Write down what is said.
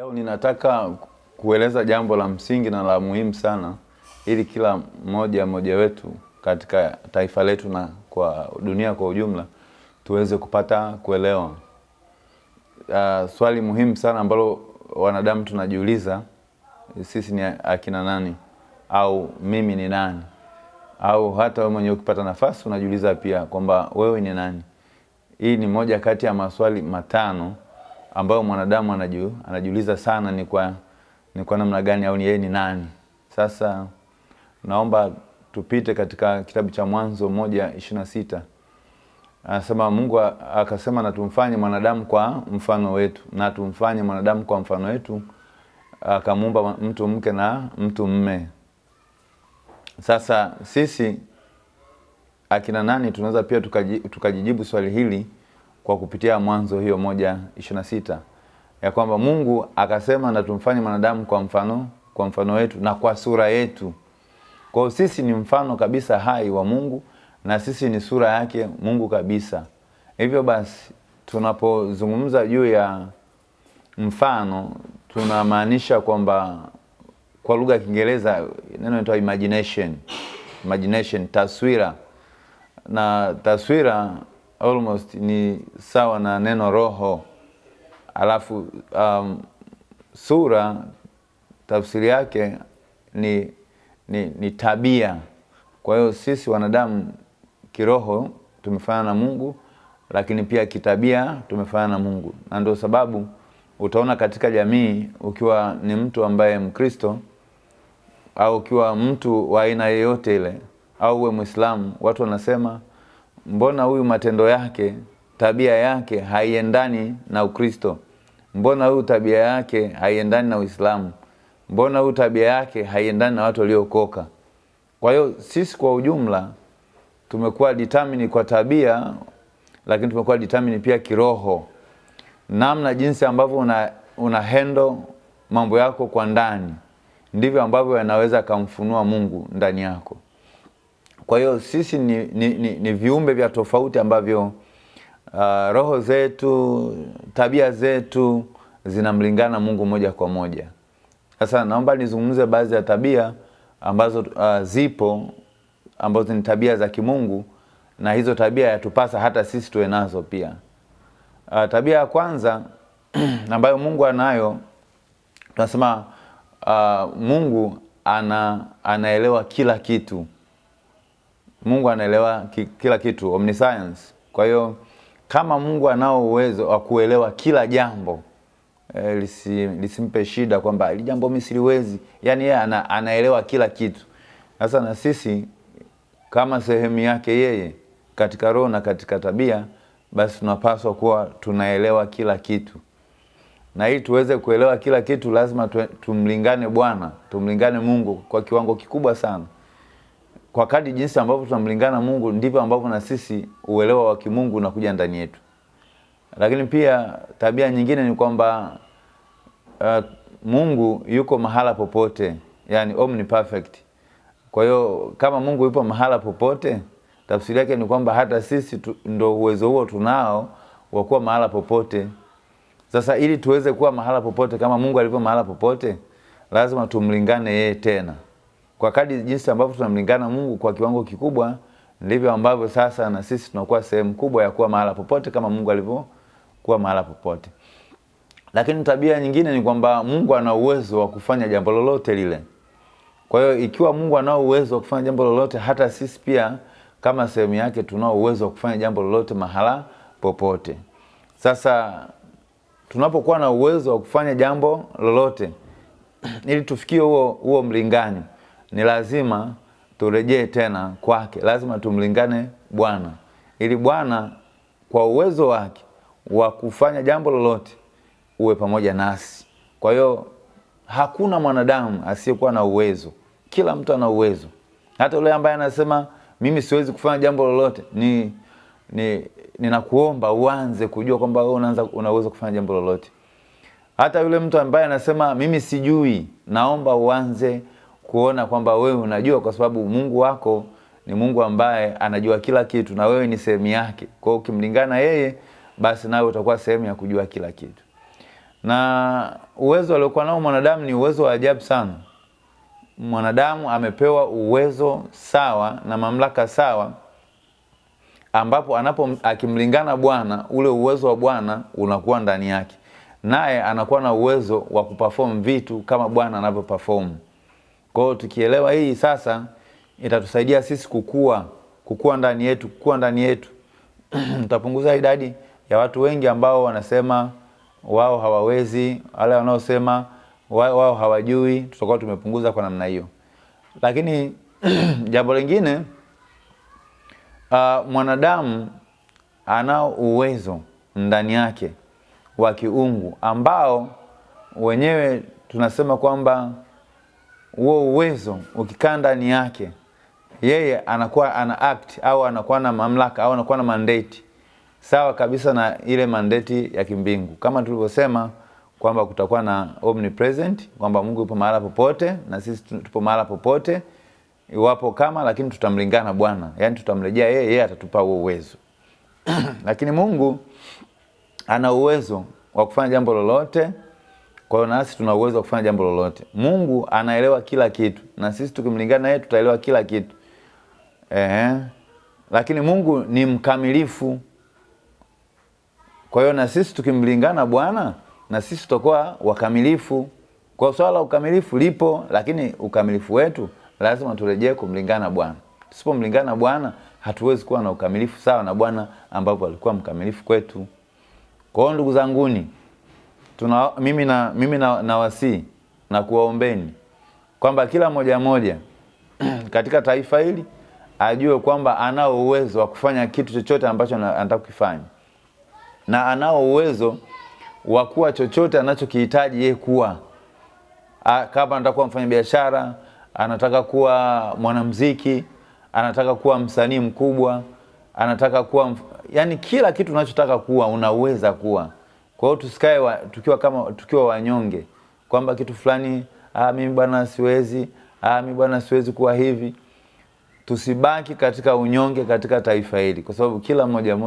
Leo ninataka kueleza jambo la msingi na la muhimu sana ili kila mmoja wetu katika taifa letu na kwa dunia kwa ujumla tuweze kupata kuelewa. Swali muhimu sana ambalo wanadamu tunajiuliza, sisi ni akina nani au mimi ni nani? Au hata wewe mwenyewe ukipata nafasi unajiuliza pia kwamba wewe ni nani? Hii ni moja kati ya maswali matano ambayo mwanadamu anajiuliza sana, ni kwa namna gani au ni yeye ni nani. Sasa naomba tupite katika kitabu cha Mwanzo 1:26. Anasema Mungu akasema na tumfanye mwanadamu kwa mfano wetu, na tumfanye mwanadamu kwa mfano wetu, akamuumba mtu mke na mtu mume. Sasa sisi akina nani tunaweza pia tukajijibu swali hili kwa kupitia Mwanzo hiyo 1:26 ya kwamba Mungu akasema na tumfanye mwanadamu kwa mfano wetu na kwa sura yetu. Kwa hiyo sisi ni mfano kabisa hai wa Mungu na sisi ni sura yake Mungu kabisa. Hivyo basi tunapozungumza juu ya mfano tunamaanisha kwamba kwa lugha ya Kiingereza neno linaloitwa imagination, taswira. Na taswira almost ni sawa na neno roho. Alafu sura tafsiri yake ni tabia. Kwa hiyo sisi wanadamu kiroho tumefanana na Mungu, lakini pia kitabia tumefanana na Mungu. Na ndio sababu utaona katika jamii, ukiwa ni mtu ambaye Mkristo au ukiwa mtu wa aina yoyote ile au uwe Muislamu, watu wanasema mbona huyu matendo yake, tabia yake haiendani na Ukristo? Mbona huyu tabia yake haiendani na Uislamu? Mbona huyu tabia yake haiendani na watu waliokoka? Kwa hiyo sisi kwa ujumla tumekuwa determine kwa tabia, lakini tumekuwa determine pia kiroho. Namna jinsi ambavyo una handle mambo yako kwa ndani, ndivyo ambavyo yanaweza kumfunua Mungu ndani yako. Kwa hiyo sisi ni viumbe vya tofauti ambavyo roho zetu, tabia zetu zinamlingana Mungu moja kwa moja. Sasa naomba nizungumze baadhi ya tabia ambazo zipo, ambazo ni tabia za kimungu, na hizo tabia yatupasa hata sisi tuwe nazo pia. Tabia ya kwanza ambayo Mungu anayo, tunasema Mungu anaelewa kila kitu. Mungu anaelewa kila kitu, omniscience. Kwa hiyo kama Mungu anao uwezo wa kuelewa kila jambo, lisimpe shida kwamba hili jambo mimi siliwezi. Yaani yeye anaelewa kila kitu. Sasa na sisi kama sehemu yake yeye katika roho na katika tabia, basi tunapaswa kuwa tunaelewa kila kitu. Na ili tuweze kuelewa kila kitu lazima tumlingane Bwana, tumlingane Mungu kwa kiwango kikubwa sana. Kwa kadri jinsi ambavyo tunamlingana Mungu, ndivyo ambavyo na sisi uelewa wa kimungu unakuja ndani yetu. Lakini pia tabia nyingine ni kwamba Mungu yuko mahala popote, yani omniperfect. Kwa hiyo kama Mungu yupo mahala popote, tafsiri yake ni kwamba hata sisi ndio uwezo huo tunao wa kuwa mahala popote. Sasa ili tuweze kuwa mahala popote kama Mungu alivyo mahala popote, lazima tumlingane yeye tena. Kwa kadri jinsi ambavyo tunamlingana Mungu kwa kiwango kikubwa, ndivyo ambavyo sasa na sisi tunakuwa sehemu kubwa ya kuwa mahala popote kama Mungu alivyo kuwa mahala popote. Lakini tabia nyingine ni kwamba Mungu ana uwezo wa kufanya jambo lolote lile. Kwa hiyo ikiwa Mungu ana uwezo wa kufanya jambo lolote, hata sisi pia kama sehemu yake tunao uwezo wa kufanya jambo lolote mahala popote. Sasa tunapokuwa na uwezo wa kufanya jambo lolote, ili tufikie huo mlingano, ni lazima turejee tena kwake. Lazima tumlingane Bwana, ili Bwana kwa uwezo wake wa kufanya jambo lolote uwe pamoja nasi. Kwa hiyo hakuna mwanadamu asiyekuwa na uwezo. Kila mtu ana uwezo. Hata yule ambaye anasema mimi siwezi kufanya jambo lolote, ninakuomba uanze kujua kwamba wewe unaweza kufanya jambo lolote. Hata yule mtu ambaye anasema mimi sijui, naomba uanze kuona kwamba wewe unajua, kwa sababu Mungu wako ni Mungu ambaye anajua kila kitu na wewe ni sehemu yake. Kwa hiyo ukimlingana yeye, basi nawe utakuwa sehemu ya kujua kila kitu. Na uwezo aliokuwa nao mwanadamu ni uwezo wa ajabu sana. Mwanadamu amepewa uwezo sawa na mamlaka sawa, ambapo akimlingana Bwana, ule uwezo wa Bwana unakuwa ndani yake, naye anakuwa na uwezo wa kuperform vitu kama Bwana anavyoperform. Kwa hiyo tukielewa hii sasa, itatusaidia sisi kukua ndani yetu. Tutapunguza idadi ya watu wengi ambao wanasema wao hawawezi, wale wanaosema wao hawajui, tutakuwa tumepunguza kwa namna hiyo. Lakini jambo lingine, mwanadamu anao uwezo ndani yake wa kiungu, ambao wenyewe tunasema kwamba huo uwezo ukikaa ndani yake, yeye anakuwa ana act au anakuwa na mamlaka au anakuwa na mandate sawa kabisa na ile mandate ya kimbingu. Kama tulivyosema kwamba kutakuwa na omnipresent, kwamba Mungu yupo mahali popote na sisi tupo mahali popote iwapo kama, lakini tutamlingana Bwana, yani tutamrejea yeye atatupa huo uwezo. Lakini Mungu ana uwezo wa kufanya jambo lolote, kwa hiyo nasi tuna uwezo wa kufanya jambo lolote. Mungu anaelewa kila kitu, na sisi tukimlingana yeye tutaelewa kila kitu. Lakini Mungu ni mkamilifu. Kwa hiyo na sisi tukimlingana Bwana, na sisi tutakuwa wakamilifu. Kwa swala la ukamilifu lipo, lakini ukamilifu wetu lazima turejee kumlingana Bwana. Tusipomlingana Bwana, hatuwezi kuwa na ukamilifu sawa na Bwana ambapo alikuwa mkamilifu kwetu. Kwa hiyo ndugu zanguni, mimi na wasii na kuwaombeni kwamba kila mmoja katika taifa hili ajue kwamba anao uwezo wa kufanya kitu chochote ambacho anataka kufanya, na anao uwezo wa kuwa chochote anachokihitaji yeye kuwa. Kama anataka kuwa mfanyabiashara, anataka kuwa mwanamuziki, anataka kuwa msanii mkubwa, anataka kuwa yani kila kitu unachotaka kuwa unaweza kuwa. Kwa hiyo tusikae tukiwa wanyonge kwamba kitu fulani mimi bwana siwezi kuwa hivi. Tusibaki katika unyonge katika taifa hili, kwa sababu kila mmoja